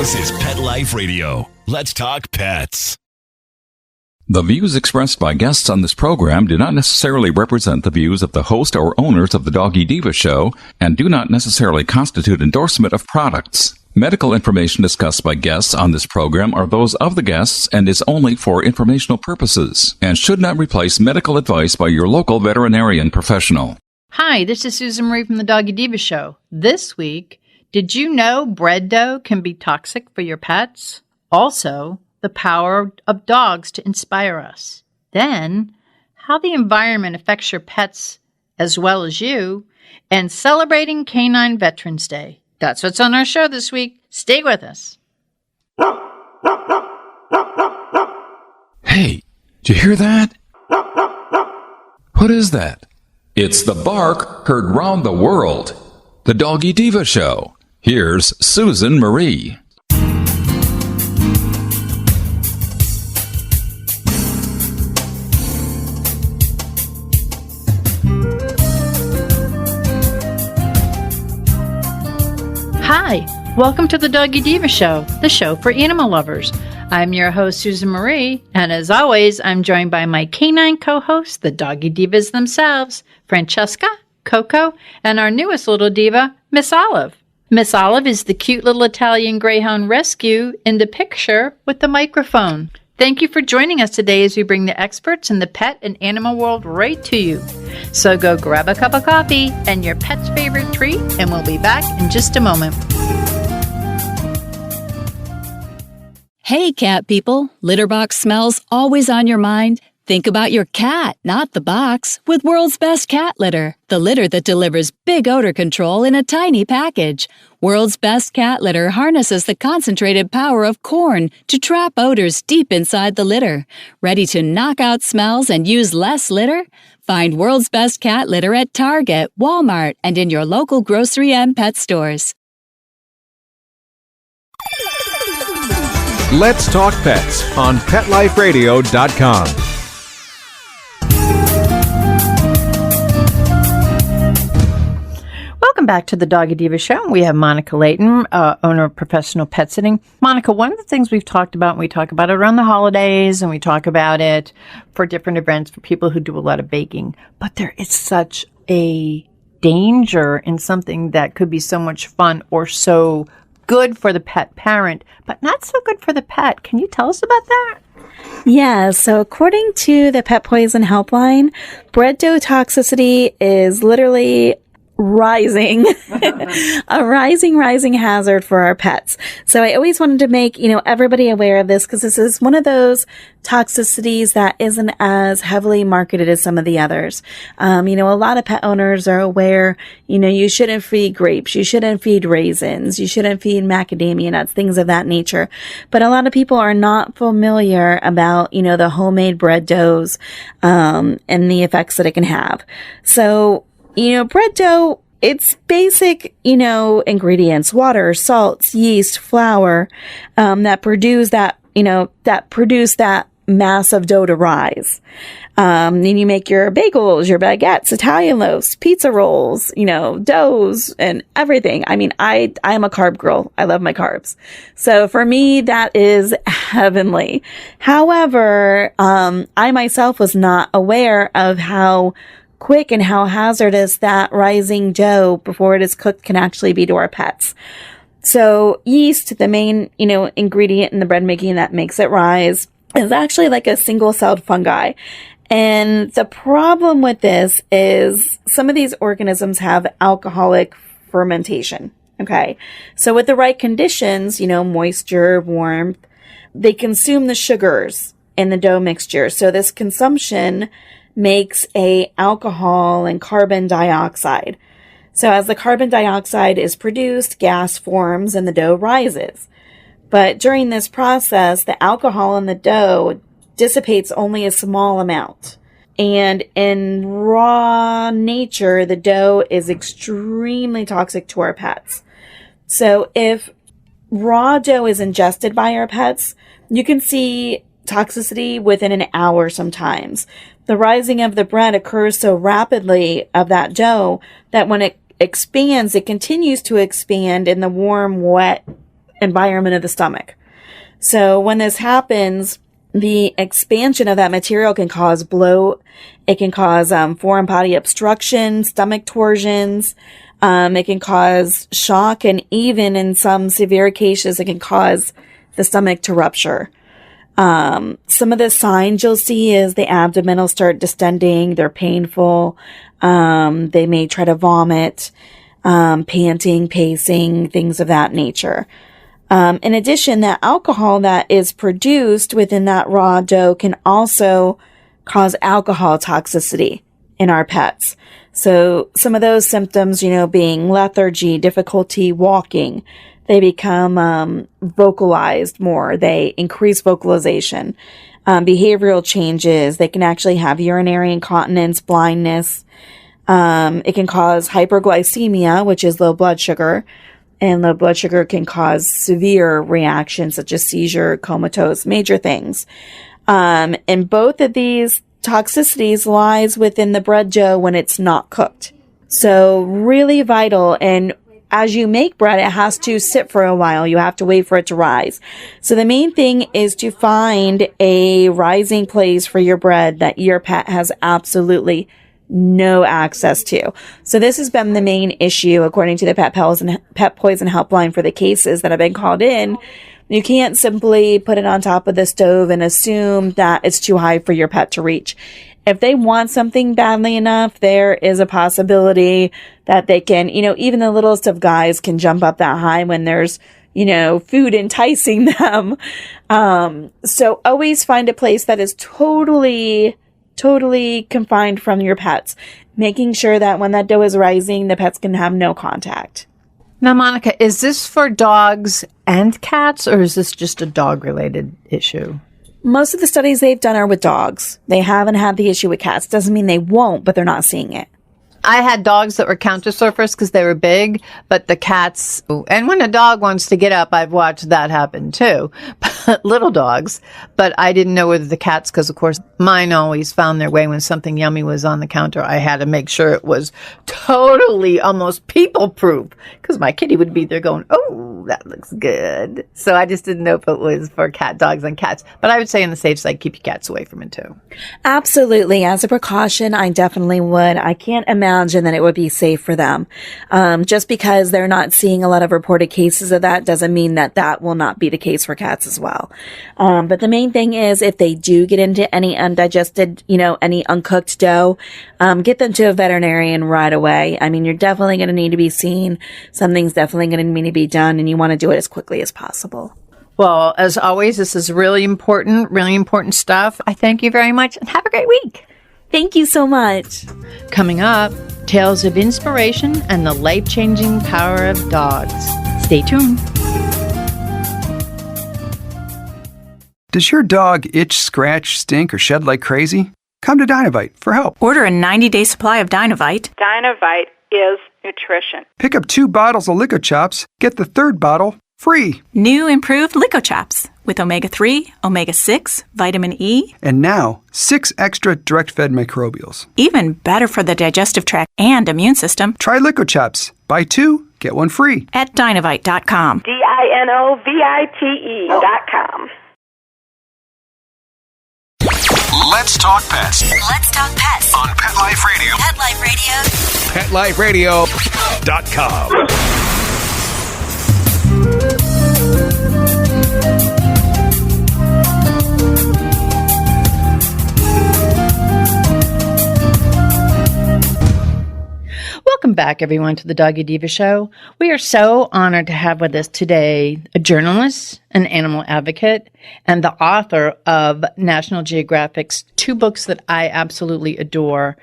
This is Pet Life Radio. Let's talk pets. The views expressed by guests on this program do not necessarily represent the views of the host or owners of the Doggy Diva show and do not necessarily constitute endorsement of products. Medical information discussed by guests on this program are those of the guests and is only for informational purposes and should not replace medical advice by your local veterinarian professional. Hi, this is Susan Marie from the Doggy Diva show. This week, did you know bread dough can be toxic for your pets? Also, the power of dogs to inspire us. Then, how the environment affects your pets as well as you, and celebrating Canine Veterans Day. That's what's on our show this week. Stay with us. Hey, did you hear that? What is that? It's the bark heard round the world. The Doggy Diva show. Here's Susan Marie. Hi, welcome to the Doggy Diva show, the show for animal lovers. I'm your host, Susan Marie, and as always, I'm joined by my canine co-hosts, the Doggy Divas themselves, Francesca, Coco, and our newest little diva, Miss Olive. Miss Olive is the cute little Italian Greyhound rescue in the picture with the microphone. Thank you for joining us today as we bring the experts in the pet and animal world right to you. So go grab a cup of coffee and your pet's favorite treat, and we'll be back in just a moment. Hey, cat people. Litter box smells always on your mind? Think about your cat, not the box, with World's Best Cat Litter, the litter that delivers big odor control in a tiny package. World's Best Cat Litter harnesses the concentrated power of corn to trap odors deep inside the litter. Ready to knock out smells and use less litter? Find World's Best Cat Litter at Target, Walmart, and in your local grocery and pet stores. Let's Talk Pets on PetLifeRadio.com. Welcome back to the Doggy Diva show. We have Monica Layton, owner of Professional Pet Sitting. Monica, one of the things we've talked about, and we talk about it around the holidays, and we talk about it for different events for people who do a lot of baking, but there is such a danger in something that could be so much fun or so good for the pet parent, but not so good for the pet. Can you tell us about that? Yeah, so according to the Pet Poison Helpline, bread dough toxicity is literally rising, a rising hazard for our pets. So I always wanted to make, everybody aware of this because this is one of those toxicities that isn't as heavily marketed as some of the others. A lot of pet owners are aware, you shouldn't feed grapes, you shouldn't feed raisins, you shouldn't feed macadamia nuts, things of that nature. But a lot of people are not familiar about, the homemade bread doughs, and the effects that it can have. So, bread dough, it's basic, ingredients, water, salts, yeast, flour, that produce that mass of dough to rise. Then you make your bagels, your baguettes, Italian loaves, pizza rolls, doughs and everything. I mean, I'm a carb girl. I love my carbs. So for me, that is heavenly. However, I myself was not aware of how quick and how hazardous that rising dough before it is cooked can actually be to our pets. So yeast, the main, ingredient in the bread making that makes it rise, is actually like a single-celled fungi. And the problem with this is some of these organisms have alcoholic fermentation. Okay. So with the right conditions, moisture, warmth, they consume the sugars in the dough mixture. So this consumption makes a alcohol and carbon dioxide. So as the carbon dioxide is produced, gas forms and the dough rises. But during this process, the alcohol in the dough dissipates only a small amount. And in raw nature, the dough is extremely toxic to our pets. So if raw dough is ingested by our pets, you can see toxicity within an hour sometimes. The rising of the bread occurs so rapidly of that dough that when it expands, it continues to expand in the warm, wet environment of the stomach. So when this happens, the expansion of that material can cause bloat. It can cause foreign body obstruction, stomach torsions. It can cause shock, and even in some severe cases, it can cause the stomach to rupture. Some of the signs you'll see is the abdomen will start distending. They're painful. They may try to vomit, panting, pacing, things of that nature. In addition, that alcohol that is produced within that raw dough can also cause alcohol toxicity in our pets. So some of those symptoms, being lethargy, difficulty walking, they become vocalized more. They increase vocalization. Behavioral changes. They can actually have urinary incontinence, blindness. It can cause hyperglycemia, which is low blood sugar. And low blood sugar can cause severe reactions such as seizure, comatose, major things. And both of these toxicities lies within the bread dough when it's not cooked. So really vital. And as you make bread, it has to sit for a while. You have to wait for it to rise. So the main thing is to find a rising place for your bread that your pet has absolutely no access to. So this has been the main issue, according to the Pet Poison Helpline, for the cases that have been called in. You can't simply put it on top of the stove and assume that it's too high for your pet to reach. If they want something badly enough, there is a possibility that they can, even the littlest of guys can jump up that high when there's, food enticing them. So always find a place that is totally confined from your pets, making sure that when that dough is rising, the pets can have no contact. Now, Monica, is this for dogs and cats, or is this just a dog-related issue? Most of the studies they've done are with dogs. They haven't had the issue with cats. Doesn't mean they won't, but they're not seeing it. I had dogs that were counter surfers because they were big, but the cats, and when a dog wants to get up, I've watched that happen too, little dogs, but I didn't know whether the cats, because of course mine always found their way when something yummy was on the counter. I had to make sure it was totally almost people proof, because my kitty would be there going, oh, that looks good. So I just didn't know if it was for dogs and cats, but I would say on the safe side, keep your cats away from it too. Absolutely. As a precaution, I definitely would. I can't imagine that it would be safe for them. Just because they're not seeing a lot of reported cases of that doesn't mean that will not be the case for cats as well. But the main thing is, if they do get into any undigested, any uncooked dough, get them to a veterinarian right away. I mean, you're definitely going to need to be seen. Something's definitely going to need to be done, and you want to do it as quickly as possible. Well, as always, this is really important stuff. I thank you very much, and have a great week. Thank you so much. Coming up, tales of inspiration and the life-changing power of dogs. Stay tuned. Does your dog itch, scratch, stink, or shed like crazy? Come to Dynavite for help. Order a 90-day supply of Dynavite. Dynavite is nutrition. Pick up 2 bottles of Lico Chops. Get the 3rd bottle free. New improved Lico Chops with omega-3, omega-6, vitamin E. And now, 6 extra direct-fed microbials. Even better for the digestive tract and immune system. Try Lico Chops. Buy 2, get 1 free. At Dynavite.com. DINOVITE.com. Let's talk pets. Let's talk pets On Pet Life Radio. Pet Life Radio. PetLifeRadio.com. Welcome back, everyone, to the Doggy Diva Show. We are so honored to have with us today a journalist, an animal advocate, and the author of National Geographic's 2 books that I absolutely adore,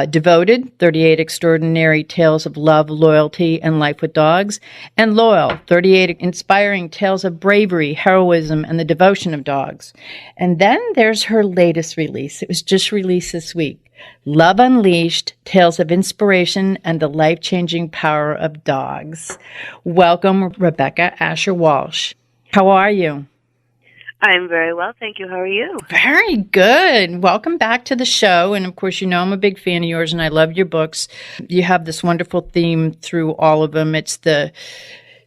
Devoted, 38 Extraordinary Tales of Love, Loyalty, and Life with Dogs, and Loyal, 38 Inspiring Tales of Bravery, Heroism, and the Devotion of Dogs. And then there's her latest release. It was just released this week. Love Unleashed, Tales of Inspiration and the Life-Changing Power of Dogs. Welcome, Rebecca Asher-Walsh. How are you? I'm very well, thank you. How are you? Very good. Welcome back to the show. And of course, I'm a big fan of yours and I love your books. You have this wonderful theme through all of them. It's the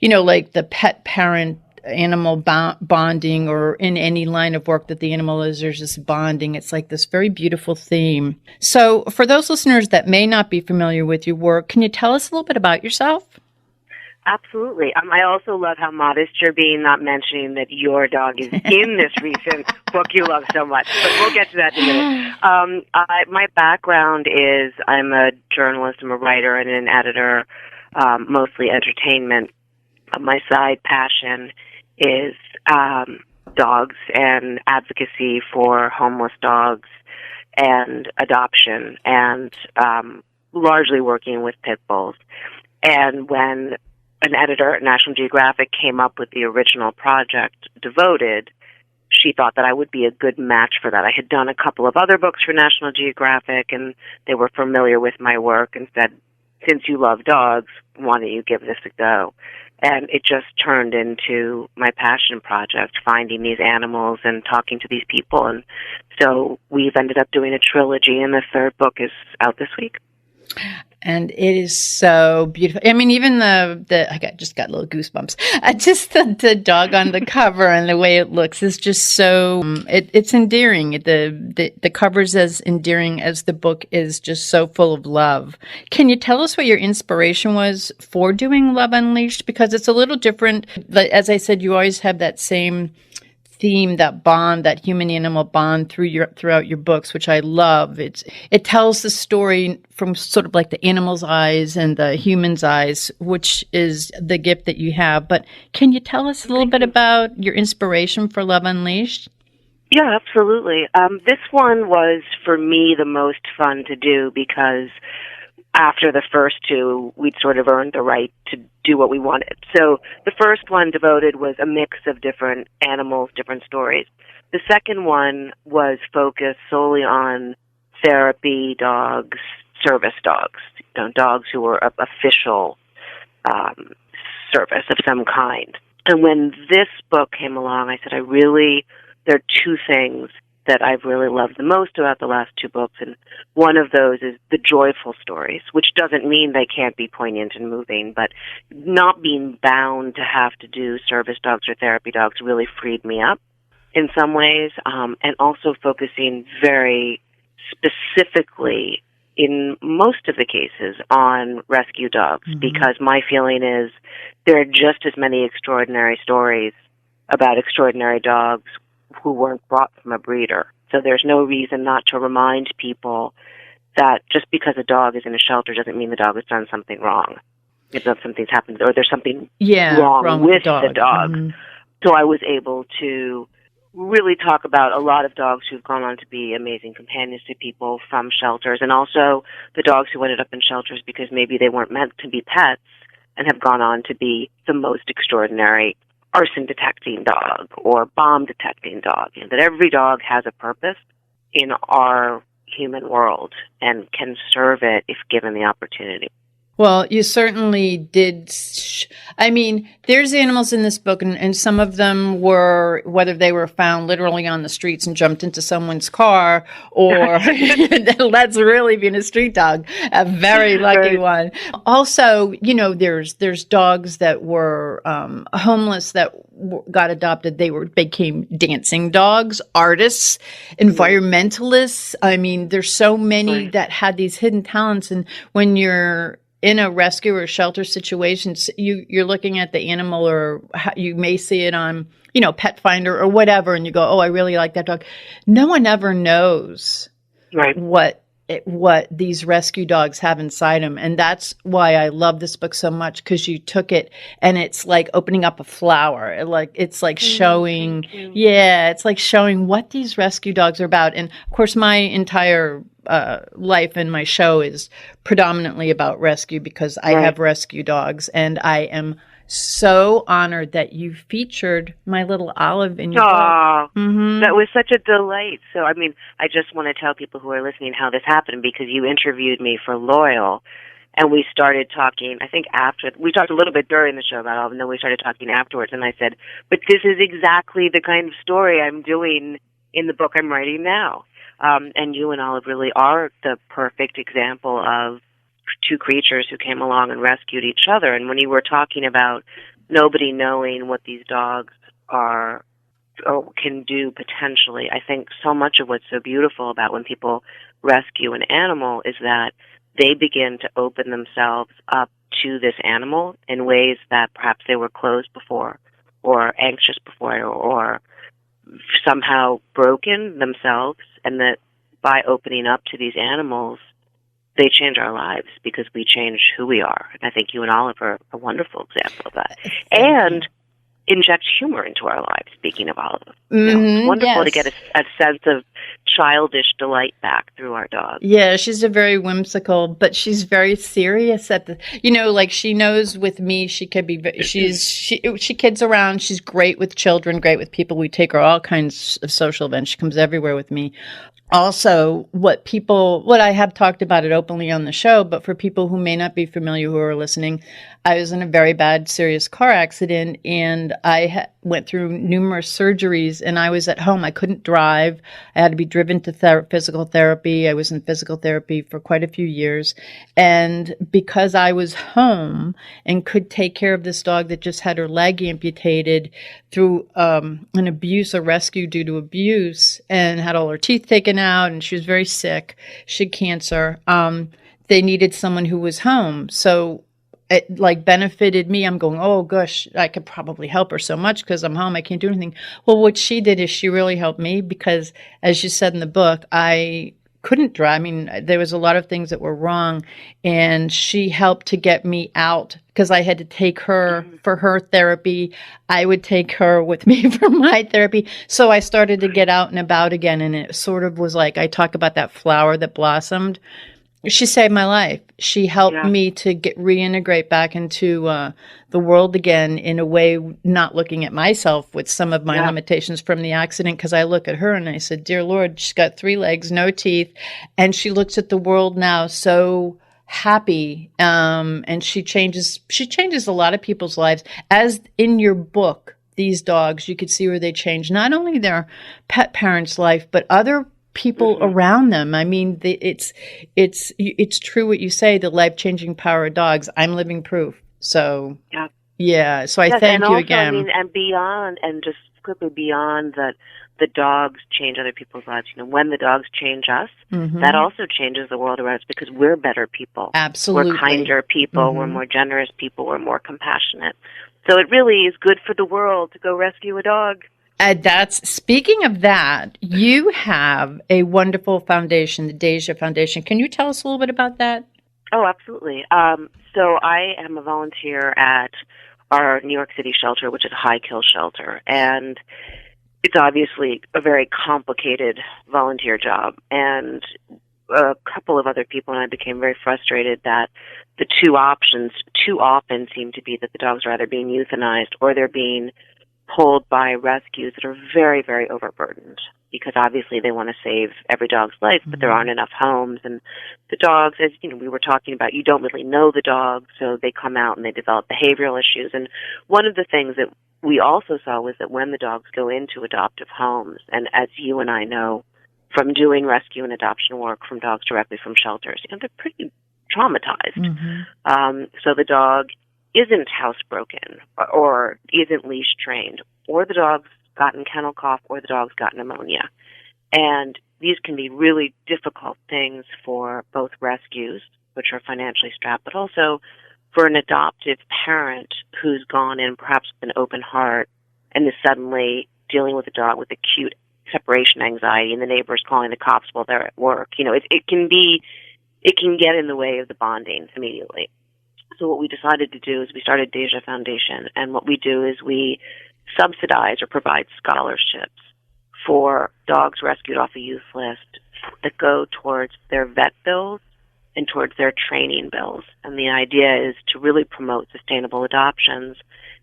like the pet parent animal bonding, or in any line of work that the animal is, there's this bonding. It's like this very beautiful theme. So for those listeners that may not be familiar with your work, can you tell us a little bit about yourself? Absolutely. I also love how modest you're being, not mentioning that your dog is in this recent book you love so much. But we'll get to that in a minute. My background is I'm a journalist, I'm a writer and an editor, mostly entertainment. My side passion is dogs and advocacy for homeless dogs and adoption, and largely working with pit bulls. And when an editor at National Geographic came up with the original project, Devoted, she thought that I would be a good match for that. I had done a couple of other books for National Geographic, and they were familiar with my work and said, since you love dogs, why don't you give this a go? And it just turned into my passion project, finding these animals and talking to these people. And so we've ended up doing a trilogy, and the third book is out this week. And it is so beautiful. I mean, even just got little goosebumps. Just the dog on the cover and the way it looks is just so, it's endearing. The cover's as endearing as the book is just so full of love. Can you tell us what your inspiration was for doing Love Unleashed? Because it's a little different. As I said, you always have that same theme, that bond, that human-animal bond throughout your books, which I love. It tells the story from sort of like the animal's eyes and the human's eyes, which is the gift that you have. But can you tell us a little bit about your inspiration for Love Unleashed? Yeah, absolutely. This one was, for me, the most fun to do because after the first two, we'd sort of earned the right to do what we wanted. So the first one, Devoted, was a mix of different animals, different stories. The second one was focused solely on therapy dogs, service dogs, dogs who were official service of some kind. And when this book came along, I said, there are two things that I've really loved the most about the last two books, and one of those is the joyful stories, which doesn't mean they can't be poignant and moving, but not being bound to have to do service dogs or therapy dogs really freed me up in some ways, and also focusing very specifically, in most of the cases, on rescue dogs, because my feeling is there are just as many extraordinary stories about extraordinary dogs who weren't brought from a breeder. So there's no reason not to remind people that just because a dog is in a shelter doesn't mean the dog has done something wrong. If something's happened or there's something wrong with the dog. Mm-hmm. So I was able to really talk about a lot of dogs who've gone on to be amazing companions to people from shelters, and also the dogs who ended up in shelters because maybe they weren't meant to be pets and have gone on to be the most extraordinary arson detecting dog or bomb detecting dog. That every dog has a purpose in our human world and can serve it if given the opportunity. Well, you certainly did. I mean, there's animals in this book, and some of them were, whether they were found literally on the streets and jumped into someone's car, or that's really being a street dog, a very lucky one. Also, there's dogs that were homeless that got adopted. They became dancing dogs, artists, environmentalists. I mean, there's so many that had these hidden talents, and when you're in a rescue or shelter situations, you're looking at the animal, or you may see it on, Pet Finder or whatever, and you go, oh, I really like that dog. No one ever knows what these rescue dogs have inside them. And that's why I love this book so much, because you took it and it's like opening up a flower. It's like showing, it's like showing what these rescue dogs are about. And of course, my entire life and my show is predominantly about rescue, because I have rescue dogs, and I am so honored that you featured my little Olive in your book. Mm-hmm. That was such a delight. So, I just want to tell people who are listening how this happened, because you interviewed me for Loyal, and we started talking, I think we talked a little bit during the show about Olive, and then we started talking afterwards, and I said, but this is exactly the kind of story I'm doing in the book I'm writing now. And you and Olive really are the perfect example of two creatures who came along and rescued each other. And when you were talking about nobody knowing what these dogs are or can do potentially. I think so much of what's so beautiful about when people rescue an animal is that they begin to open themselves up to this animal in ways that perhaps they were closed before or anxious before or somehow broken themselves, and that by opening up to these animals, they change our lives because we change who we are. And I think you and Olive are a wonderful example of that. And inject humor into our lives, speaking of Olive. It's wonderful to get a sense of childish delight back through our dog. Yeah, she's a very whimsical, but she's very serious at the, like she knows with me, she could be, she kids around. She's great with children, great with people. We take her all kinds of social events. She comes everywhere with me. Also, what I have talked about it openly on the show, but for people who may not be familiar who are listening, I was in a very bad, serious car accident, and I went through numerous surgeries, and I was at home. I couldn't drive. I had to be driven to physical therapy. I was in physical therapy for quite a few years. And because I was home and could take care of this dog that just had her leg amputated through an abuse, a rescue due to abuse, and had all her teeth taken out, and she was very sick. She had cancer. They needed someone who was home. So it benefited me. I'm going, oh gosh, I could probably help her so much because I'm home. I can't do anything. Well, what she did is she really helped me because, as you said in the book, I couldn't drive. I mean, there was a lot of things that were wrong, and she helped to get me out because I had to take her for her therapy. I would take her with me for my therapy. So I started to get out and about again, and it sort of was like, I talk about that flower that blossomed. She saved my life. She helped me to reintegrate back into the world again in a way, not looking at myself with some of my limitations from the accident, because I look at her and I said, dear Lord, she's got 3 legs, no teeth, and she looks at the world now so happy, and she changes a lot of people's lives. As in your book, these dogs, you could see where they change not only their pet parents' life, but other people around them. I mean, it's true what you say, the life-changing power of dogs. I'm living proof. So, yeah. So I thank you again. I mean, and beyond, and just quickly beyond that, the dogs change other people's lives. When the dogs change us, that also changes the world around us because we're better people. Absolutely. We're kinder people. We're more generous people. We're more compassionate. So it really is good for the world to go rescue a dog. Speaking of that, you have a wonderful foundation, the Deja Foundation. Can you tell us a little bit about that? Oh, absolutely. So I am a volunteer at our New York City shelter, which is a high kill shelter, and it's obviously a very complicated volunteer job. And a couple of other people and I became very frustrated that the two options too often seem to be that the dogs are either being euthanized or they're being pulled by rescues that are very, very overburdened because obviously they want to save every dog's life, but there aren't enough homes. And the dogs, as we were talking about, you don't really know the dogs, so they come out and they develop behavioral issues. And one of the things that we also saw was that when the dogs go into adoptive homes, and as you and I know from doing rescue and adoption work from dogs directly from shelters, they're pretty traumatized. So the dog isn't housebroken or isn't leash trained, or the dog's gotten kennel cough, or the dog's got pneumonia. And these can be really difficult things for both rescues, which are financially strapped, but also for an adoptive parent who's gone in perhaps with an open heart and is suddenly dealing with a dog with acute separation anxiety, and the neighbors calling the cops while they're at work. It can get in the way of the bonding immediately. So what we decided to do is we started Deja Foundation, and what we do is we subsidize or provide scholarships for dogs rescued off a youth list that go towards their vet bills and towards their training bills. And the idea is to really promote sustainable adoptions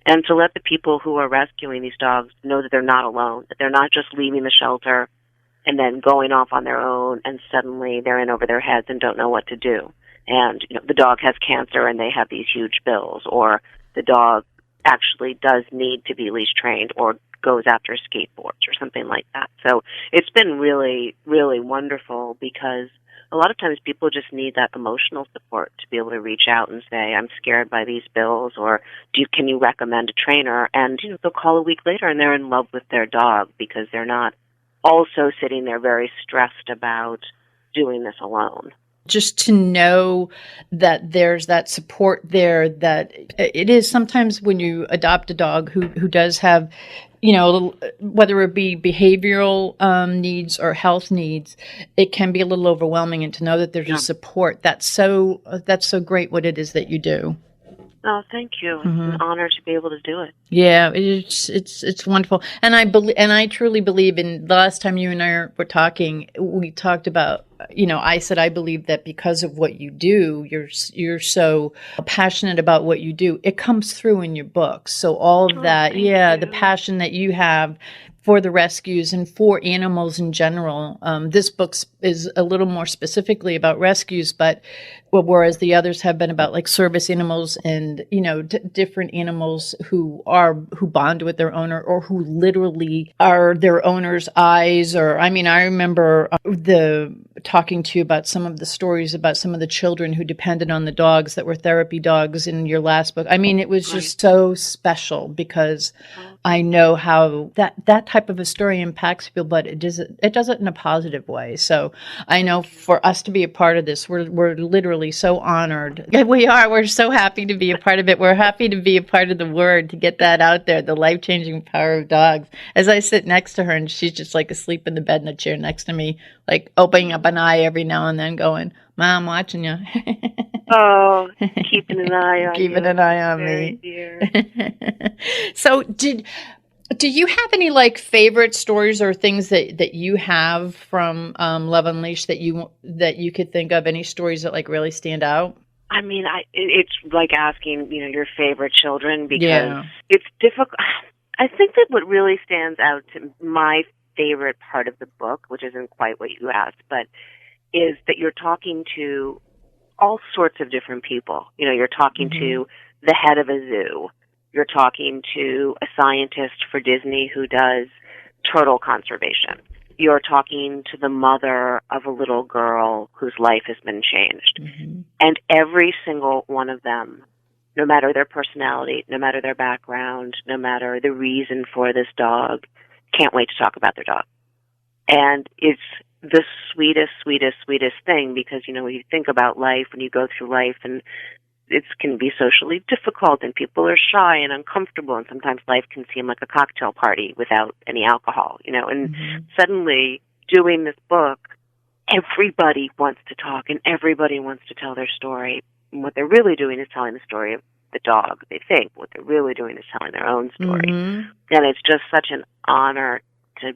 and to let the people who are rescuing these dogs know that they're not alone, that they're not just leaving the shelter and then going off on their own and suddenly they're in over their heads and don't know what to do. And the dog has cancer and they have these huge bills, or the dog actually does need to be leash trained or goes after skateboards or something like that. So it's been really, really wonderful because a lot of times people just need that emotional support to be able to reach out and say, I'm scared by these bills, or can you recommend a trainer? And, they'll call a week later and they're in love with their dog because they're not also sitting there very stressed about doing this alone. Just to know that there's that support there, that it is sometimes when you adopt a dog who does have, whether it be behavioral needs or health needs, it can be a little overwhelming. And to know that there's a support, that's so great what it is that you do. Oh, thank you. It's an honor to be able to do it. Yeah, it's wonderful. And I truly believe in the last time you and I were talking, we talked about, I said I believe that because of what you do, you're so passionate about what you do. It comes through in your books. So all of that, the passion that you have for the rescues and for animals in general. This book is a little more specifically about rescues, but whereas the others have been about like service animals and, different animals who bond with their owner or who literally are their owner's eyes. Or, I remember talking to you about some of the stories about some of the children who depended on the dogs that were therapy dogs in your last book. It was just so special because I know how that type of a story impacts people, but it does it in a positive way. So I know for us to be a part of this, we're literally so honored. We are. We're so happy to be a part of it. We're happy to be a part of the word, to get that out there, the life-changing power of dogs. As I sit next to her and she's just like asleep in the bed in the chair next to me, like opening up an eye every now and then going, Mom, watching you. Oh, keeping an eye on you. Keeping an eye on me. Dear. So do you have any like favorite stories or things that you have from Love Unleashed that you could think of? Any stories that like really stand out? It's like asking, your favorite children because it's difficult. I think that what really stands out to my favorite part of the book, which isn't quite what you asked, but is that you're talking to all sorts of different people. You're talking to the head of a zoo. You're talking to a scientist for Disney who does turtle conservation. You're talking to the mother of a little girl whose life has been changed. And every single one of them, no matter their personality, no matter their background, no matter the reason for this dog, can't wait to talk about their dog. And it's the sweetest, sweetest, sweetest thing because, when you think about life, when you go through life, and it can be socially difficult and people are shy and uncomfortable, and sometimes life can seem like a cocktail party without any alcohol, and suddenly doing this book, everybody wants to talk and everybody wants to tell their story. And what they're really doing is telling the story of the dog, they think. What they're really doing is telling their own story. And it's just such an honor to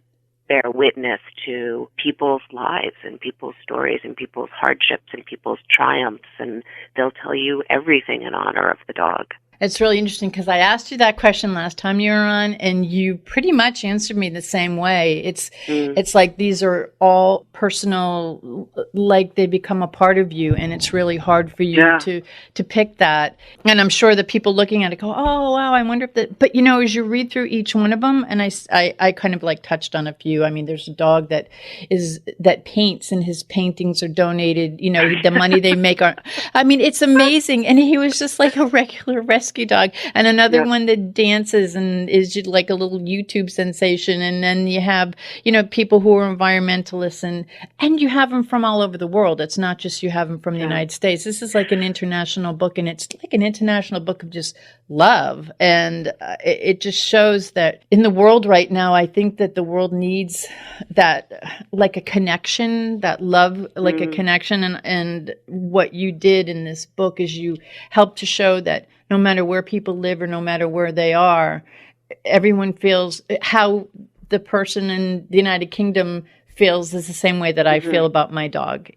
bear witness to people's lives and people's stories and people's hardships and people's triumphs, and they'll tell you everything in honor of the dog. It's really interesting because I asked you that question last time you were on, and you pretty much answered me the same way. It's like these are all personal, like they become a part of you, and it's really hard for you to pick that. And I'm sure that people looking at it go, "Oh, wow, I wonder if that." But as you read through each one of them, and I kind of like touched on a few. There's a dog that paints, and his paintings are donated. The money they make are. It's amazing, and he was just like a regular rescue dog, and another one that dances and is just like a little YouTube sensation. And then you have people who are environmentalists, and you have them from all over the world. It's not just you have them from the United States. This is like an international book, and it's like an international book of just love. And it just shows that in the world right now, I think that the world needs that, like a connection, that love, like a connection. And what you did in this book is you helped to show that no matter where people live or no matter where they are, everyone feels how the person in the United Kingdom feels is the same way that I feel about my dog.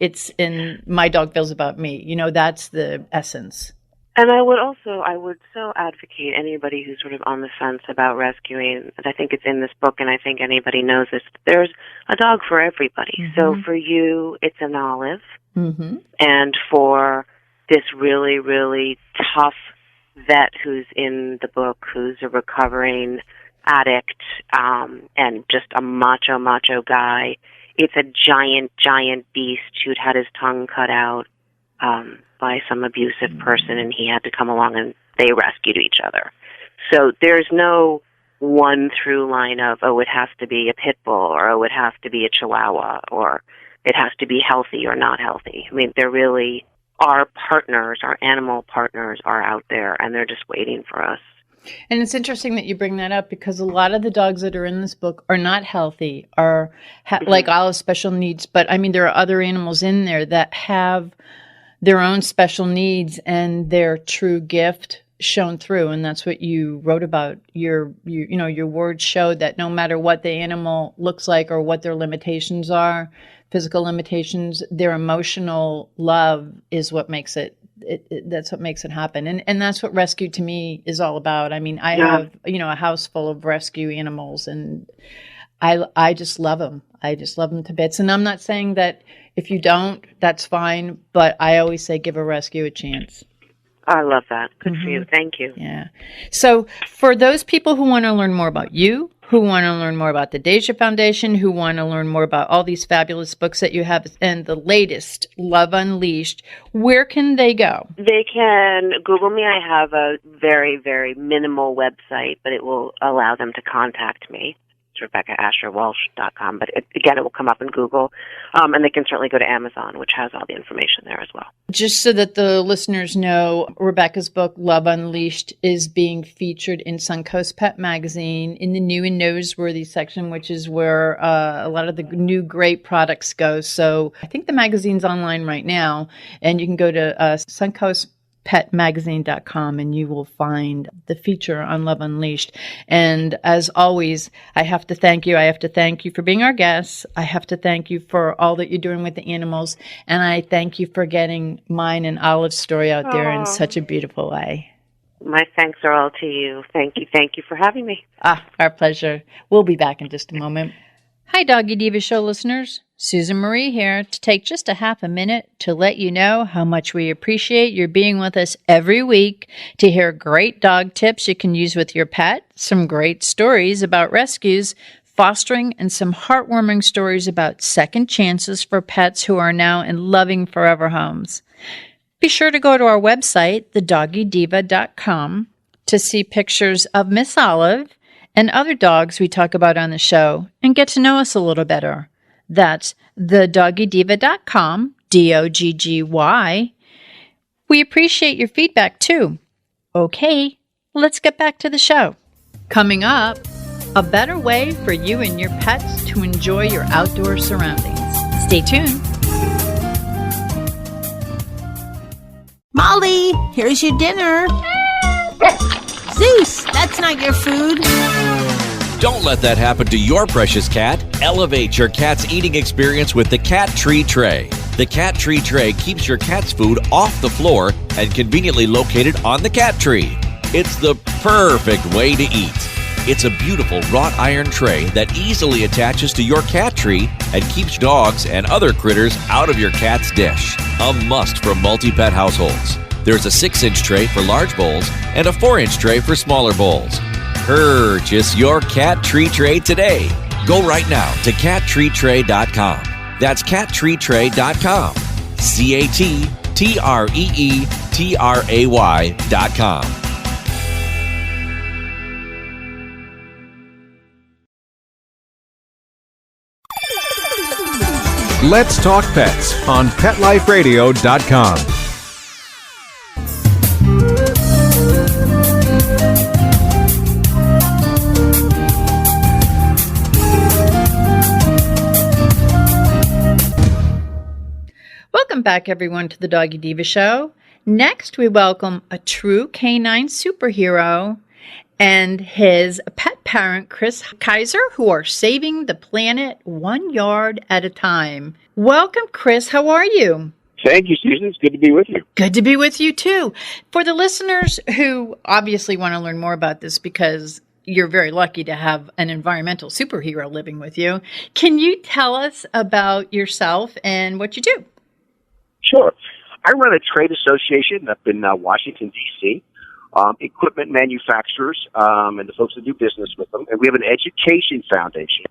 My dog feels about me. That's the essence. And I would so advocate anybody who's sort of on the fence about rescuing, and I think it's in this book, and I think anybody knows this, there's a dog for everybody. So for you, it's an Olive. And for this really, really tough vet who's in the book, who's a recovering addict and just a macho guy, it's a giant, giant beast who'd had his tongue cut out by some abusive person, and he had to come along and they rescued each other. So there's no one through line of, oh, it has to be a pit bull, or oh, it has to be a chihuahua, or it has to be healthy or not healthy. I mean, they're really, our partners, our animal partners are out there, and they're just waiting for us. And it's interesting that you bring that up, because a lot of the dogs that are in this book are not healthy, are like all have special needs. But I mean, there are other animals in there that have their own special needs and their true gift shown through. And that's what you wrote about. Your words showed that no matter what the animal looks like or what their limitations are, physical limitations, their emotional love is what makes it. That's what makes it happen. And that's what rescue to me is all about. I mean, I have, a house full of rescue animals, and I just love them. I just love them to bits. And I'm not saying that if you don't, that's fine. But I always say give a rescue a chance. I love that. Good for you. Thank you. Yeah. So for those people who want to learn more about you, who want to learn more about the Deja Foundation, who want to learn more about all these fabulous books that you have and the latest, Love Unleashed, where can they go? They can Google me. I have a very, very minimal website, but it will allow them to contact me. It's RebeccaAsherWalsh.com, but again, it will come up in Google. And they can certainly go to Amazon, which has all the information there as well. Just so that the listeners know, Rebecca's book, Love Unleashed, is being featured in Suncoast Pet Magazine in the new and newsworthy section, which is where a lot of the new great products go. So I think the magazine's online right now, and you can go to suncoastpetmagazine.com and you will find the feature on Love Unleashed. And as always, I have to thank you. I have to thank you for being our guests. I have to thank you for all that you're doing with the animals. And I thank you for getting mine and Olive's story out there in such a beautiful way. My thanks are all to you. Thank you. Thank you for having me. Our pleasure. We'll be back in just a moment. Hi, Doggy Diva Show listeners. Susan Marie here to take just a half a minute to let you know how much we appreciate your being with us every week to hear great dog tips you can use with your pet, some great stories about rescues, fostering, and some heartwarming stories about second chances for pets who are now in loving forever homes. Be sure to go to our website, thedoggydiva.com, to see pictures of Miss Olive and other dogs we talk about on the show and get to know us a little better. That's thedoggydiva.com, DOGGY. We appreciate your feedback too. Okay, let's get back to the show. Coming up, a better way for you and your pets to enjoy your outdoor surroundings. Stay tuned. Molly, here's your dinner. Zeus, that's not your food. Don't let that happen to your precious cat. Elevate your cat's eating experience with the Cat Tree Tray. The Cat Tree Tray keeps your cat's food off the floor and conveniently located on the cat tree. It's the perfect way to eat. It's a beautiful wrought iron tray that easily attaches to your cat tree and keeps dogs and other critters out of your cat's dish. A must for multi-pet households. There's a 6-inch tray for large bowls and a 4-inch tray for smaller bowls. Purchase your Cat Tree Tray today. Go right now to cattreetray.com. That's cattreetray.com. CATTREETRAY.com. Let's Talk Pets on PetLifeRadio.com. Welcome back, everyone, to the Doggy Diva Show. Next, we welcome a true canine superhero and his pet parent, Chris Kaiser, who are saving the planet 1 yard at a time. Welcome, Chris. How are you? Thank you, Susan. It's good to be with you. Good to be with you, too. For the listeners who obviously want to learn more about this because you're very lucky to have an environmental superhero living with you, can you tell us about yourself and what you do? Sure. I run a trade association up in Washington, D.C., equipment manufacturers and the folks that do business with them. And we have an education foundation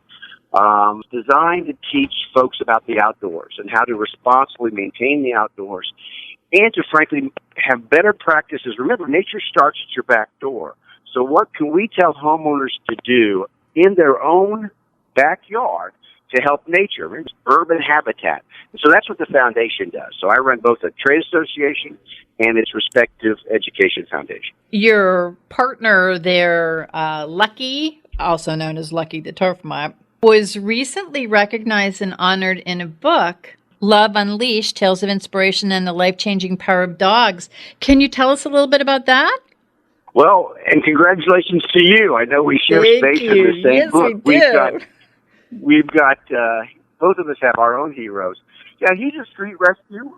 designed to teach folks about the outdoors and how to responsibly maintain the outdoors and to, frankly, have better practices. Remember, nature starts at your back door. So what can we tell homeowners to do in their own backyard to help nature? It's urban habitat. And so that's what the foundation does. So I run both a trade association and its respective education foundation. Your partner there, Lucky, also known as Lucky the Turf Mutt, was recently recognized and honored in a book, Love Unleashed, Tales of Inspiration and the Life-Changing Power of Dogs. Can you tell us a little bit about that? Well, and congratulations to you. I know we share space in the same book. We do. We've got both of us have our own heroes. Yeah, he's a street rescue.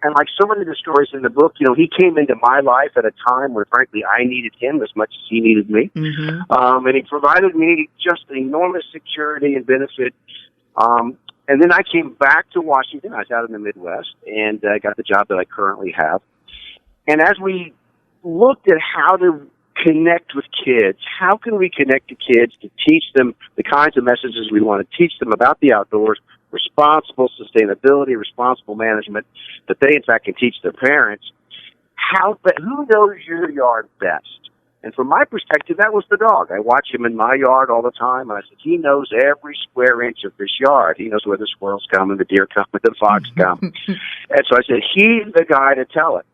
And like so many of the stories in the book, he came into my life at a time where, frankly, I needed him as much as he needed me. Mm-hmm. And he provided me just enormous security and benefit. And then I came back to Washington. I was out in the Midwest, and I got the job that I currently have. And as we looked at how to connect with kids, how can we connect to kids to teach them the kinds of messages we want to teach them about the outdoors, responsible sustainability, responsible management, that they, in fact, can teach their parents. Who knows your yard best? And from my perspective, that was the dog. I watch him in my yard all the time, and I said, he knows every square inch of this yard. He knows where the squirrels come and the deer come and the fox come. And so I said, he's the guy to tell it.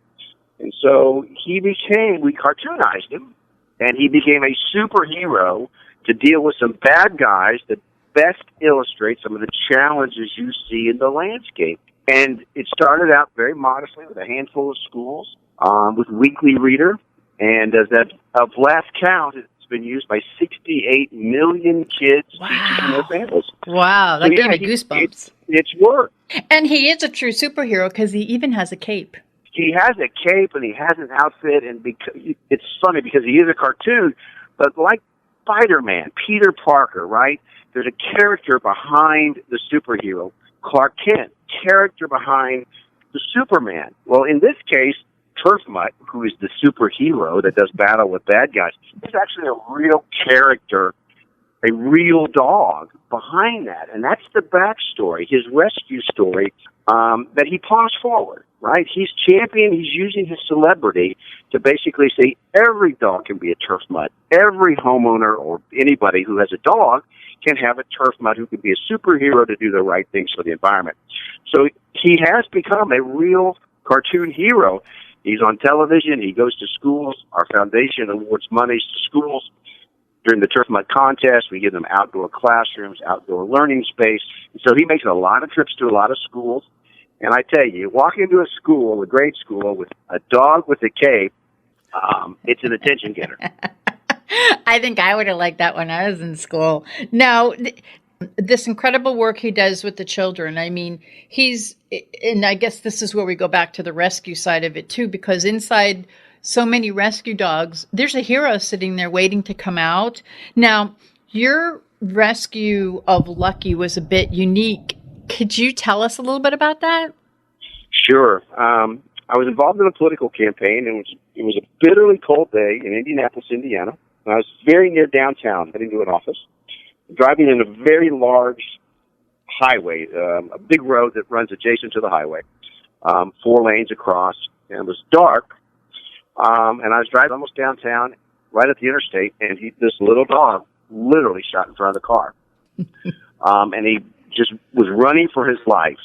And so we cartoonized him, and he became a superhero to deal with some bad guys that best illustrate some of the challenges you see in the landscape. And it started out very modestly with a handful of schools, with Weekly Reader. And as of last count, it's been used by 68 million kids teaching their families. Wow, that gave me goosebumps. It's work. And he is a true superhero because he even has a cape. He has a cape and he has an outfit, and it's funny because he is a cartoon, but like Spider-Man, Peter Parker, right? There's a character behind the superhero, Clark Kent, character behind the Superman. Well, in this case, Turf Mutt, who is the superhero that does battle with bad guys, is actually a real character, a real dog behind that. And that's the backstory, his rescue story, that he paused forward, right? He's using his celebrity to basically say every dog can be a Turf Mutt. Every homeowner or anybody who has a dog can have a Turf Mutt who can be a superhero to do the right things for the environment. So he has become a real cartoon hero. He's on television. He goes to schools. Our foundation awards monies to schools. During the Turf Mutt contest, we give them outdoor classrooms, outdoor learning space. And so he makes a lot of trips to a lot of schools. And I tell you, walk into a school, a grade school, with a dog with a cape, it's an attention getter. I think I would have liked that when I was in school. Now, this incredible work he does with the children, I mean, and I guess this is where we go back to the rescue side of it too, because inside so many rescue dogs, there's a hero sitting there waiting to come out. Now, your rescue of Lucky was a bit unique. Could you tell us a little bit about that? Sure. I was involved in a political campaign, and it was a bitterly cold day in Indianapolis, Indiana. And I was very near downtown, heading to an office, driving in a very large highway, a big road that runs adjacent to the highway, 4 lanes across, and it was dark. And I was driving almost downtown, right at the interstate, and this little dog literally shot in front of the car. And he just was running for his life.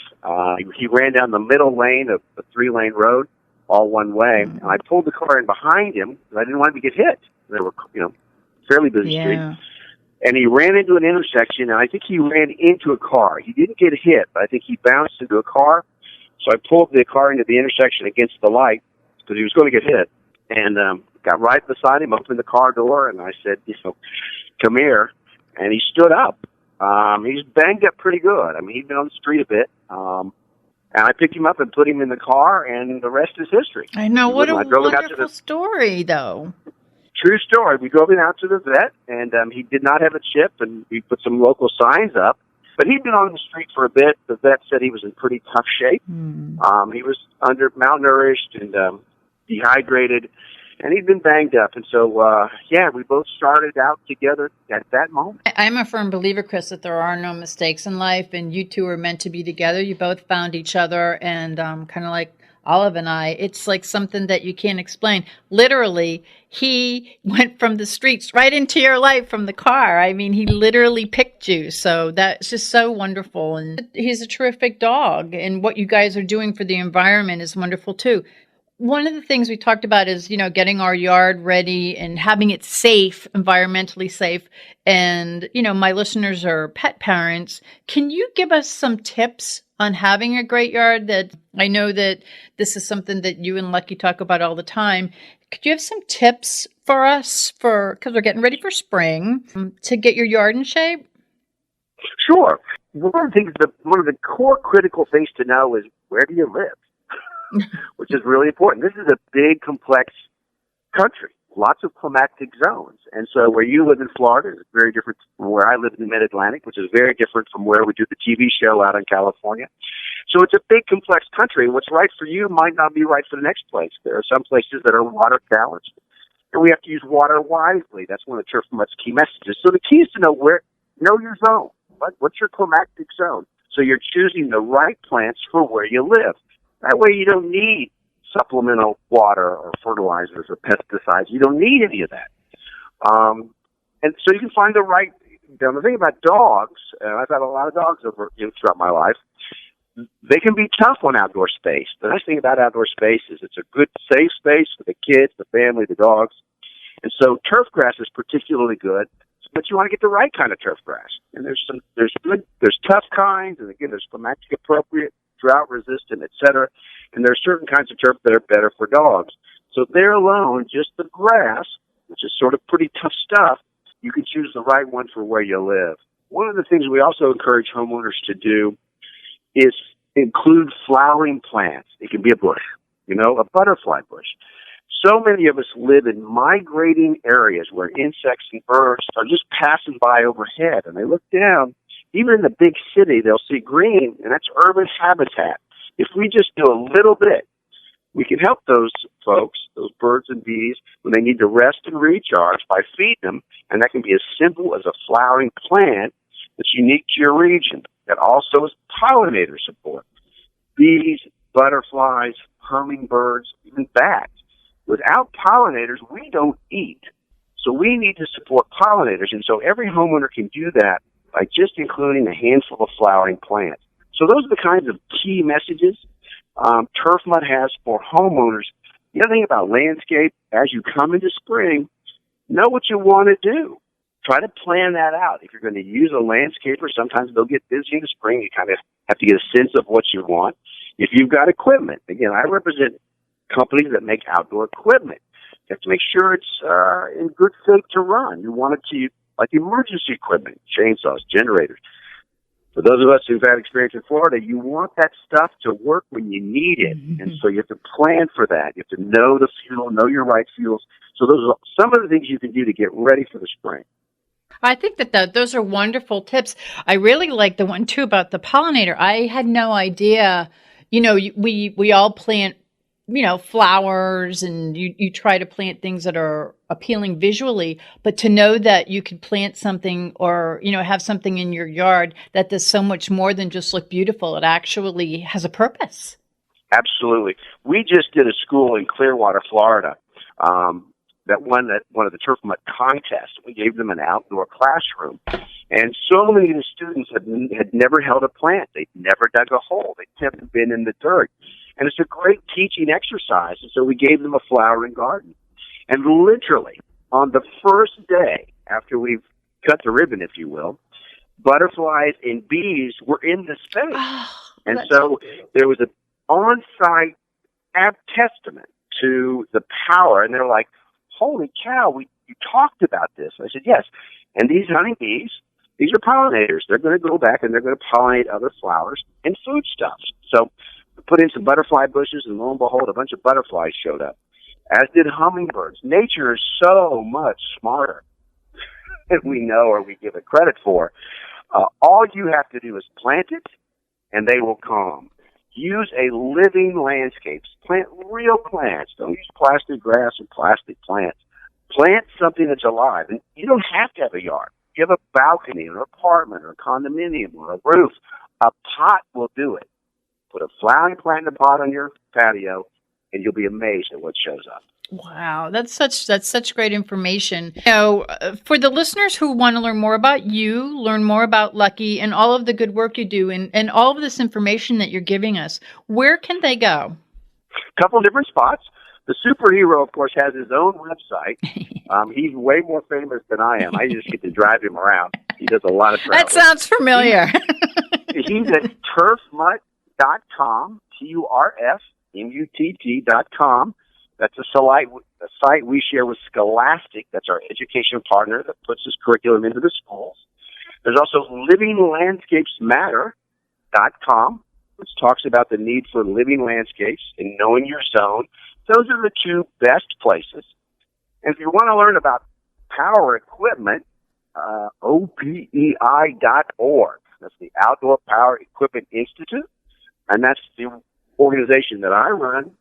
He ran down the middle lane of the 3-lane road, all one way. And I pulled the car in behind him because I didn't want him to get hit. They were, fairly busy street. And he ran into an intersection, and I think he ran into a car. He didn't get hit, but I think he bounced into a car. So I pulled the car into the intersection against the light because he was going to get hit. And got right beside him, opened the car door, and I said, come here. And he stood up. He's banged up pretty good. I mean, he'd been on the street a bit. And I picked him up and put him in the car, and the rest is history. I know. What a wonderful story, though. True story. We drove him out to the vet, and he did not have a chip, and we put some local signs up. But he'd been on the street for a bit. The vet said he was in pretty tough shape. He was malnourished and dehydrated. and he'd been banged up. And so, we both started out together at that moment. I'm a firm believer, Chris, that there are no mistakes in life, and you two are meant to be together. You both found each other, and kind of like Olive and I, it's like something that you can't explain. Literally, he went from the streets right into your life from the car. I mean, he literally picked you. So that's just so wonderful. And he's a terrific dog. And what you guys are doing for the environment is wonderful, too. One of the things we talked about is, getting our yard ready and having it safe, environmentally safe. And, my listeners are pet parents. Can you give us some tips on having a great yard? That I know that this is something that you and Lucky talk about all the time. Could you have some tips for us because we're getting ready for spring, to get your yard in shape? Sure. One of the core critical things to know is, where do you live? Which is really important. This is a big, complex country, lots of climatic zones. And so where you live in Florida is very different from where I live in the mid-Atlantic, which is very different from where we do the TV show out in California. So it's a big, complex country. What's right for you might not be right for the next place. There are some places that are water balanced, and we have to use water wisely. That's one of Turf Mutt's key messages. So the key is to know your zone. What's your climatic zone? So you're choosing the right plants for where you live. That way you don't need supplemental water or fertilizers or pesticides. You don't need any of that. And so you can find the right... The thing about dogs, and I've had a lot of dogs throughout my life, they can be tough on outdoor space. The nice thing about outdoor space is it's a good, safe space for the kids, the family, the dogs. And so turf grass is particularly good, but you want to get the right kind of turf grass. And there's tough kinds, and again, there's climatic appropriate, drought resistant, etc. And there are certain kinds of turf that are better for dogs. So there alone, just the grass, which is sort of pretty tough stuff, you can choose the right one for where you live. One of the things we also encourage homeowners to do is include flowering plants. It can be a bush, a butterfly bush. So many of us live in migrating areas where insects and birds are just passing by overhead, and they look down. Even in the big city, they'll see green, and that's urban habitat. If we just do a little bit, we can help those folks, those birds and bees, when they need to rest and recharge by feeding them, and that can be as simple as a flowering plant that's unique to your region, that also is pollinator support. Bees, butterflies, hummingbirds, even bats. Without pollinators, we don't eat. So we need to support pollinators, and so every homeowner can do that by just including a handful of flowering plants. So those are the kinds of key messages Turf Mutt has for homeowners. The other thing about landscape, as you come into spring, know what you want to do. Try to plan that out. If you're going to use a landscaper, sometimes they'll get busy in the spring. You kind of have to get a sense of what you want. If you've got equipment, again, I represent companies that make outdoor equipment. You have to make sure it's in good shape to run. You want it to, like emergency equipment, chainsaws, generators. For those of us who've had experience in Florida, you want that stuff to work when you need it. Mm-hmm. And so you have to plan for that. You have to know the fuel, know your right fuels. So those are some of the things you can do to get ready for the spring. I think that those are wonderful tips. I really like the one, too, about the pollinator. I had no idea. We all plant, flowers, and you try to plant things that are appealing visually, but to know that you could plant something or, have something in your yard that does so much more than just look beautiful. It actually has a purpose. Absolutely. We just did a school in Clearwater, Florida, that won one of the Turf Mutt contests. We gave them an outdoor classroom, and so many of the students had never held a plant. They'd never dug a hole. They'd never been in the dirt. And it's a great teaching exercise, and so we gave them a flowering garden. And literally, on the first day after we've cut the ribbon, if you will, butterflies and bees were in the space. Oh, and so there was an on-site testament to the power, and they're like, holy cow, you talked about this. I said, yes. And these honeybees, these are pollinators. They're going to go back and they're going to pollinate other flowers and foodstuffs. So we put in some butterfly bushes, and lo and behold, a bunch of butterflies showed up, as did hummingbirds. Nature is so much smarter than we know or we give it credit for. All you have to do is plant it, and they will come. Use a living landscapes. Plant real plants. Don't use plastic grass and plastic plants. Plant something that's alive. And you don't have to have a yard. You have a balcony or an apartment or a condominium or a roof. A pot will do it. Put a flowering plant in a pot on your patio, and you'll be amazed at what shows up. Wow, that's such great information. For the listeners who want to learn more about you, learn more about Lucky and all of the good work you do and all of this information that you're giving us, where can they go? A couple of different spots. The superhero, of course, has his own website. He's way more famous than I am. I just get to drive him around. He does a lot of traveling. That sounds familiar. He's at turfmutt.com, turfmutt.com. That's a site we share with Scholastic. That's our education partner that puts this curriculum into the schools. There's also livinglandscapesmatter.com, which talks about the need for living landscapes and knowing your zone. Those are the two best places. And if you want to learn about power equipment, OPEI.org. That's the Outdoor Power Equipment Institute, and that's the organization that I run.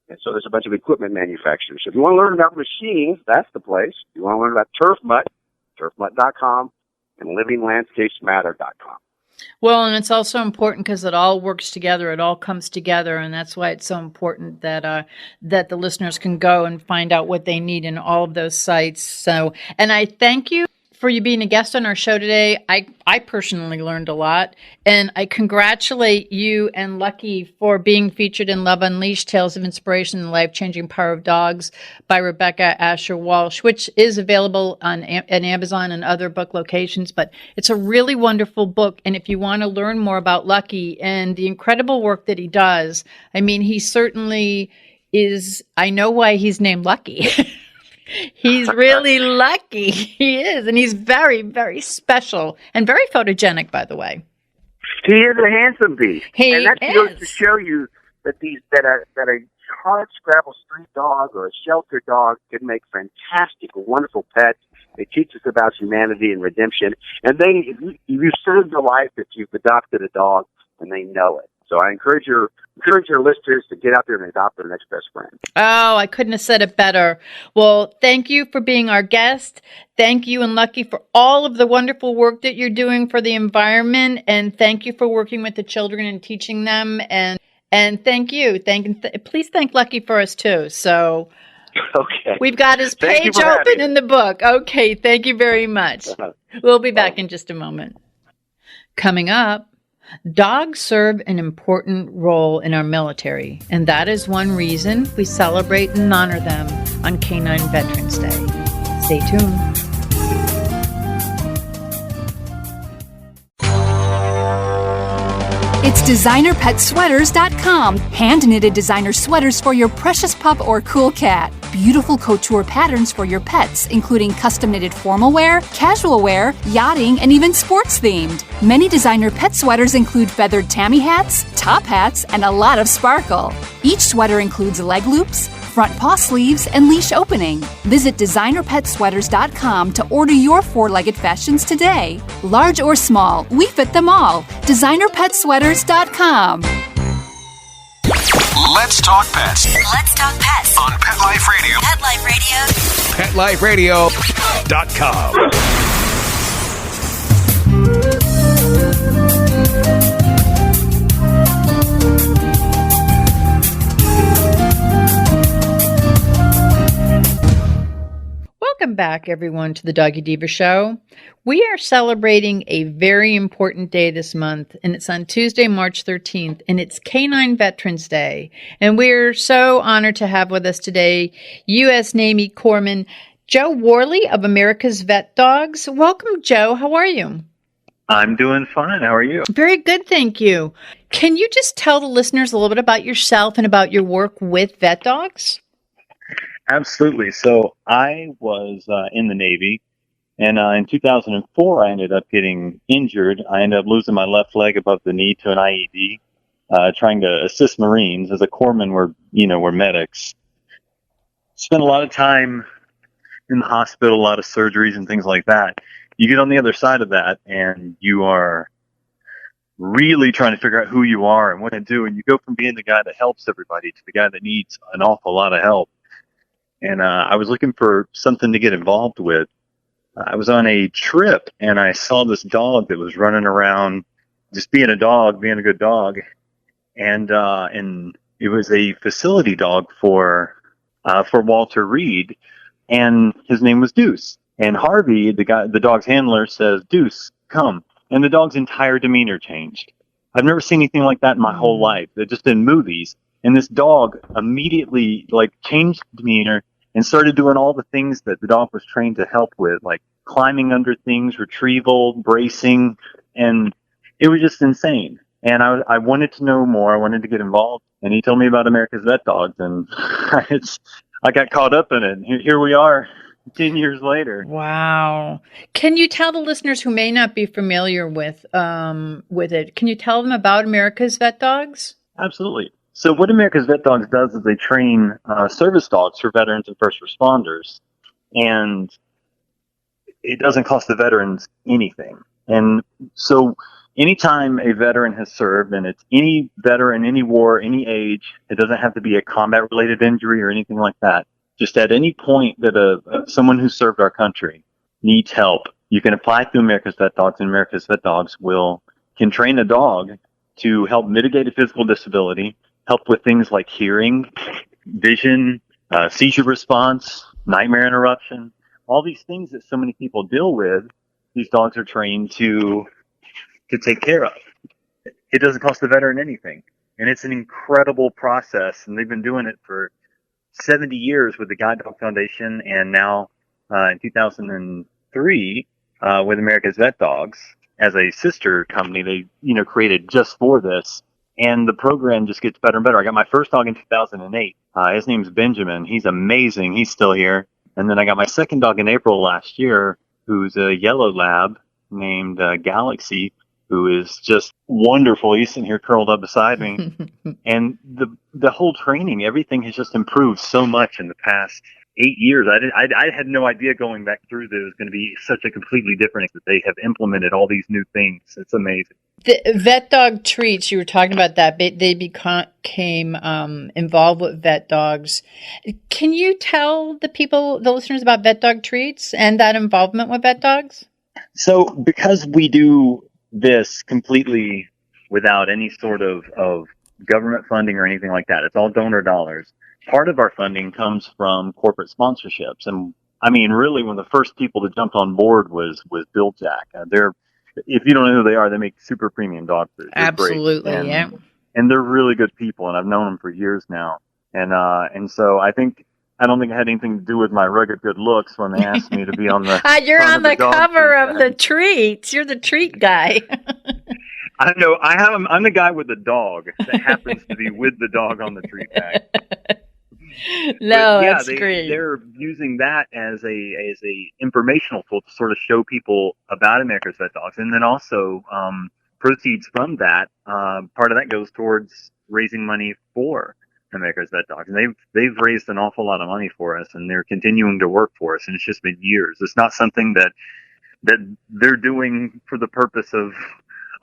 And so there's a bunch of equipment manufacturers. So if you want to learn about machines, that's the place. If you want to learn about turfmutt.com, and livinglandscapesmatter.com. Well, and it's also important because it all works together. It all comes together, and that's why it's so important that that the listeners can go and find out what they need in all of those sites. So, and I thank you for you being a guest on our show today. I personally learned a lot, and I congratulate you and Lucky for being featured in Love Unleashed, Tales of Inspiration and the Life-Changing Power of Dogs by Rebecca Asher Walsh, which is available on Amazon and other book locations. But it's a really wonderful book, and if you want to learn more about Lucky and the incredible work that he does, I mean, he certainly is, I know why he's named Lucky. He's really lucky. He is. And he's very, very special and very photogenic, by the way. He is a handsome beast. And that goes to show you that a hard scrabble street dog or a shelter dog can make fantastic, wonderful pets. They teach us about humanity and redemption. And you served your life if you've adopted a dog, and they know it. So I encourage your listeners to get out there and adopt their next best friend. Oh, I couldn't have said it better. Well, thank you for being our guest. Thank you and Lucky for all of the wonderful work that you're doing for the environment. And thank you for working with the children and teaching them. And thank you. Please thank Lucky for us too. So okay. We've got his page open in the book. Okay. Thank you very much. We'll be back in just a moment. Coming up, dogs serve an important role in our military, and that is one reason we celebrate and honor them on Canine Veterans Day. Stay tuned. It's designerpetsweaters.com. Hand-knitted designer sweaters for your precious pup or cool cat. Beautiful couture patterns for your pets, including custom-knitted formal wear, casual wear, yachting, and even sports-themed. Many designer pet sweaters include feathered tammy hats, top hats, and a lot of sparkle. Each sweater includes leg loops, front paw sleeves, and leash opening. Visit designerpetsweaters.com to order your four-legged fashions today. Large or small, we fit them all. designerpetsweaters.com. Let's talk pets. Let's talk pets On Pet Life Radio. Pet Life Radio. PetLifeRadio.com. Welcome back, everyone, to the Doggy Diva Show. We are celebrating a very important day this month, and it's on Tuesday, March 13th, and it's Canine Veterans Day. And we're so honored to have with us today U.S. Navy Corpsman Joe Worley of America's Vet Dogs. Welcome, Joe. How are you? I'm doing fine. How are you? Very good, thank you. Can you just tell the listeners a little bit about yourself and about your work with vet dogs? Absolutely. So I was in the Navy, and in 2004, I ended up getting injured. I ended up losing my left leg above the knee to an IED, trying to assist Marines. As a corpsman, we're medics. Spent a lot of time in the hospital, a lot of surgeries and things like that. You get on the other side of that, and you are really trying to figure out who you are and what to do. And you go from being the guy that helps everybody to the guy that needs an awful lot of help. And I was looking for something to get involved with. I was on a trip and I saw this dog that was running around just being a dog, being a good dog. And it was a facility dog for Walter Reed, and his name was Deuce. And Harvey, the dog's handler, says, "Deuce, come." And the dog's entire demeanor changed. I've never seen anything like that in my whole life. They're just in movies. And this dog immediately changed demeanor and started doing all the things that the dog was trained to help with, like climbing under things, retrieval, bracing, and it was just insane. And I wanted to know more. I wanted to get involved. And he told me about America's Vet Dogs, and I got caught up in it. And here we are, 10 years later. Wow. Can you tell the listeners who may not be familiar with it, can you tell them about America's Vet Dogs? Absolutely. So what America's Vet Dogs does is they train service dogs for veterans and first responders. And it doesn't cost the veterans anything. And so anytime a veteran has served, and it's any veteran, any war, any age, it doesn't have to be a combat-related injury or anything like that. Just at any point that someone who served our country needs help, you can apply through America's Vet Dogs, and America's Vet Dogs can train a dog to help mitigate a physical disability, help with things like hearing, vision, seizure response, nightmare interruption, all these things that so many people deal with. These dogs are trained to take care of. It doesn't cost the veteran anything. And it's an incredible process. And they've been doing it for 70 years with the Guide Dog Foundation, and now in 2003 with America's Vet Dogs as a sister company they created just for this. And the program just gets better and better. I got my first dog in 2008. His name's Benjamin. He's amazing. He's still here. And then I got my second dog in April last year, who's a yellow lab named Galaxy, who is just wonderful. He's sitting here curled up beside me. And the whole training, everything has just improved so much in the past 8 years. I had no idea going back through that it was going to be such a completely different, that they have implemented all these new things. It's amazing. The vet dog treats, you were talking about that, they became involved with vet dogs. Can you tell the listeners about vet dog treats and that involvement with vet dogs? So because we do this completely without any sort of government funding or anything like that, it's all donor dollars. Part of our funding comes from corporate sponsorships. And I mean, really, one of the first people that jumped on board was Bill Jack. If you don't know who they are, they make super premium dog food. They're absolutely, great. Yeah. And they're really good people, and I've known them for years now. And so I don't think it had anything to do with my rugged good looks when they asked me to be on the. You're on the cover of the treats. You're the treat guy. I know. I'm the guy with the dog that happens to be with the dog on the treat bag. No, that's great. They're using that as a informational tool to sort of show people about America's Vet Dogs, and then also proceeds from that. Part of that goes towards raising money for America's Vet Dogs, and they've raised an awful lot of money for us, and they're continuing to work for us. And it's just been years. It's not something that they're doing for the purpose of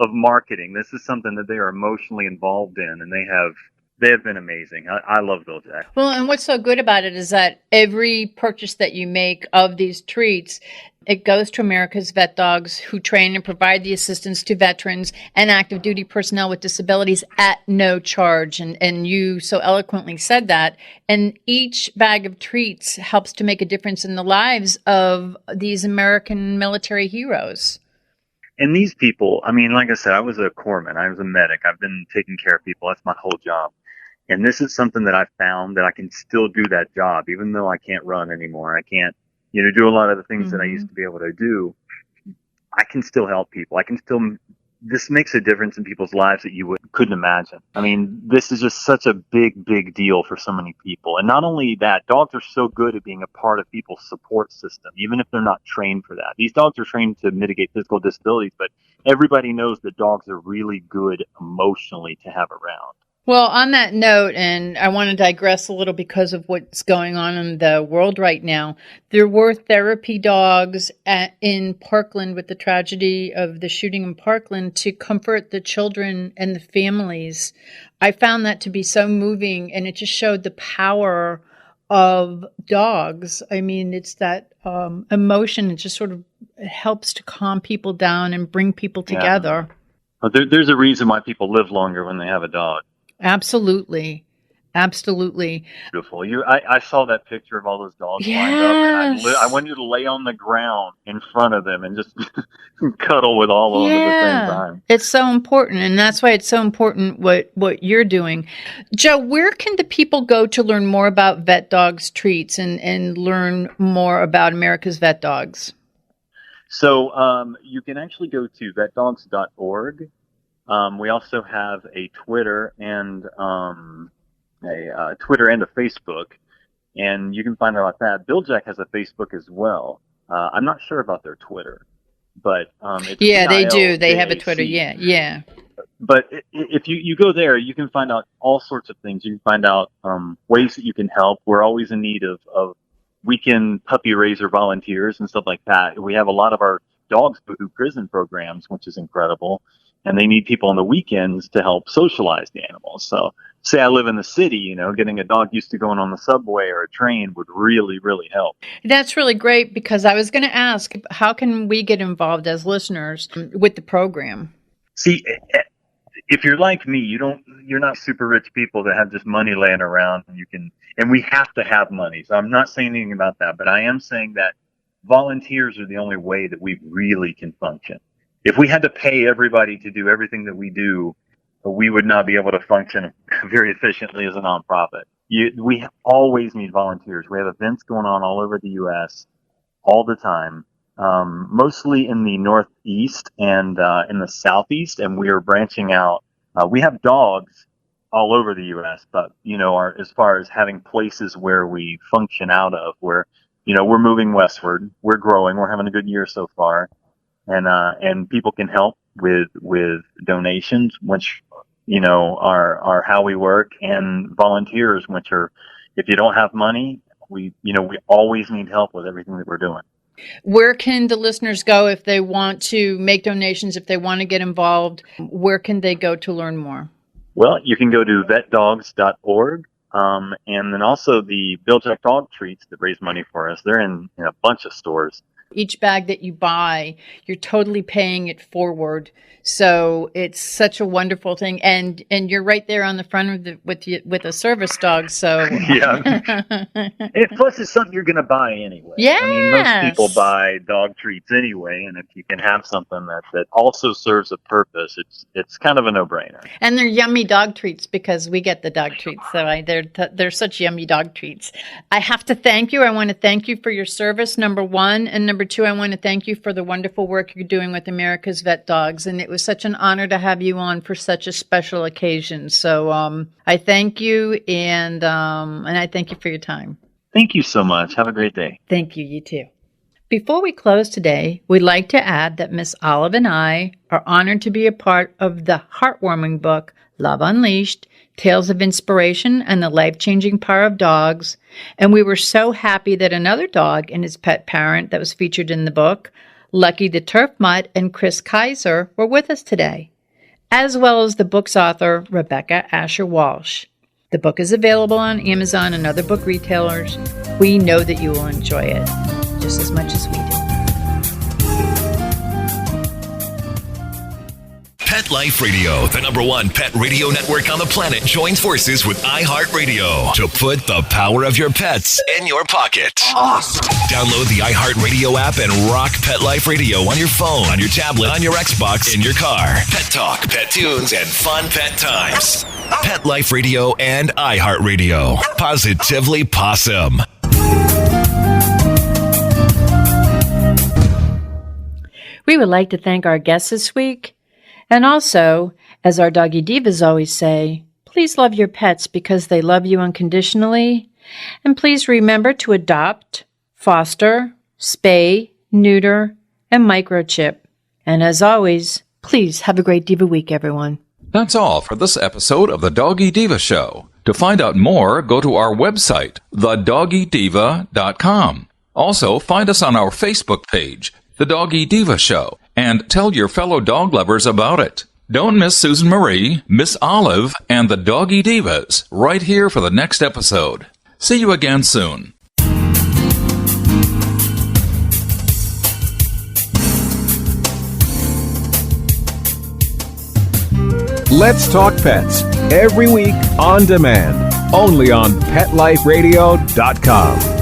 marketing. This is something that they are emotionally involved in, and they have been amazing. I love Bill Jack. Well, and what's so good about it is that every purchase that you make of these treats, it goes to America's Vet Dogs, who train and provide the assistance to veterans and active duty personnel with disabilities at no charge. And you so eloquently said that. And each bag of treats helps to make a difference in the lives of these American military heroes. And these people, I mean, like I said, I was a corpsman. I was a medic. I've been taking care of people. That's my whole job. And this is something that I found that I can still do that job, even though I can't run anymore. I can't, do a lot of the things that I used to be able to do. I can still help people. This makes a difference in people's lives that you couldn't imagine. I mean, this is just such a big, big deal for so many people. And not only that, dogs are so good at being a part of people's support system, even if they're not trained for that. These dogs are trained to mitigate physical disabilities, but everybody knows that dogs are really good emotionally to have around. Well, on that note, and I want to digress a little because of what's going on in the world right now, there were therapy dogs in Parkland with the tragedy of the shooting in Parkland to comfort the children and the families. I found that to be so moving, and it just showed the power of dogs. I mean, it's that emotion. It just sort of helps to calm people down and bring people together. Well, there's a reason why people live longer when they have a dog. Absolutely. Absolutely. Beautiful. I saw that picture of all those dogs lined up, and I wanted to lay on the ground in front of them and just cuddle with all of them at the same time. It's so important, and that's why it's so important what you're doing. Joe, where can the people go to learn more about Vet Dogs Treats and learn more about America's Vet Dogs? So you can actually go to vetdogs.org. We also have a Twitter and a Facebook, and you can find out about that. Bill Jack has a Facebook as well. I'm not sure about their Twitter, but it's they do. They have a Twitter. Yeah. But if you go there, you can find out all sorts of things. You can find out ways that you can help. We're always in need of weekend puppy raiser volunteers and stuff like that. We have a lot of our dogs go through prison programs, which is incredible. And they need people on the weekends to help socialize the animals. So say I live in the city, getting a dog used to going on the subway or a train would really, really help. That's really great, because I was going to ask, how can we get involved as listeners with the program? See, if you're like me, you're not super rich people that have just money laying around and we have to have money. So I'm not saying anything about that, but I am saying that volunteers are the only way that we really can function. If we had to pay everybody to do everything that we do, we would not be able to function very efficiently as a nonprofit. We always need volunteers. We have events going on all over the U.S. all the time, mostly in the Northeast and in the Southeast, and we are branching out. We have dogs all over the U.S., but, as far as having places where we function out of, where, we're moving westward, we're growing, we're having a good year so far. And people can help with donations, which, are how we work, and volunteers, which are, if you don't have money, we always need help with everything that we're doing. Where can the listeners go if they want to make donations, if they want to get involved? Where can they go to learn more? Well, you can go to vetdogs.org. And then also the Bill Jack Dog Treats that raise money for us. They're in a bunch of stores. Each bag that you buy, you're totally paying it forward. So it's such a wonderful thing. And you're right there on the front of with a service dog. So yeah. Plus, it's something you're going to buy anyway. Yes. I mean, most people buy dog treats anyway. And if you can have something that also serves a purpose, it's kind of a no-brainer. And they're yummy dog treats, because we get the dog treats. So they're such yummy dog treats. I have to thank you. I want to thank you for your service, number one. And number two, I want to thank you for the wonderful work you're doing with America's Vet Dogs. And it was such an honor to have you on for such a special occasion. So I thank you, and I thank you for your time. Thank you so much. Have a great day. Thank you. You too. Before we close today, we'd like to add that Miss Olive and I are honored to be a part of the heartwarming book, Love Unleashed, Tales of Inspiration and the Life-Changing Power of Dogs. And we were so happy that another dog and his pet parent that was featured in the book, Lucky the Turf Mutt and Chris Kaiser, were with us today, as well as the book's author, Rebecca Asher Walsh. The book is available on Amazon and other book retailers. We know that you will enjoy it just as much as we do. Pet Life Radio, the #1 pet radio network on the planet, joins forces with iHeartRadio to put the power of your pets in your pocket. Awesome! Download the iHeartRadio app and rock Pet Life Radio on your phone, on your tablet, on your Xbox, in your car. Pet talk, pet tunes, and fun pet times. Pet Life Radio and iHeartRadio. Positively Possum. We would like to thank our guests this week. And also, as our Doggy Divas always say, please love your pets because they love you unconditionally. And please remember to adopt, foster, spay, neuter, and microchip. And as always, please have a great Diva week, everyone. That's all for this episode of the Doggy Diva Show. To find out more, go to our website, thedoggydiva.com. Also, find us on our Facebook page, The Doggy Diva Show, and tell your fellow dog lovers about it. Don't miss Susan Marie, Miss Olive, and the Doggy Divas right here for the next episode. See you again soon. Let's Talk Pets, every week on demand, only on PetLifeRadio.com.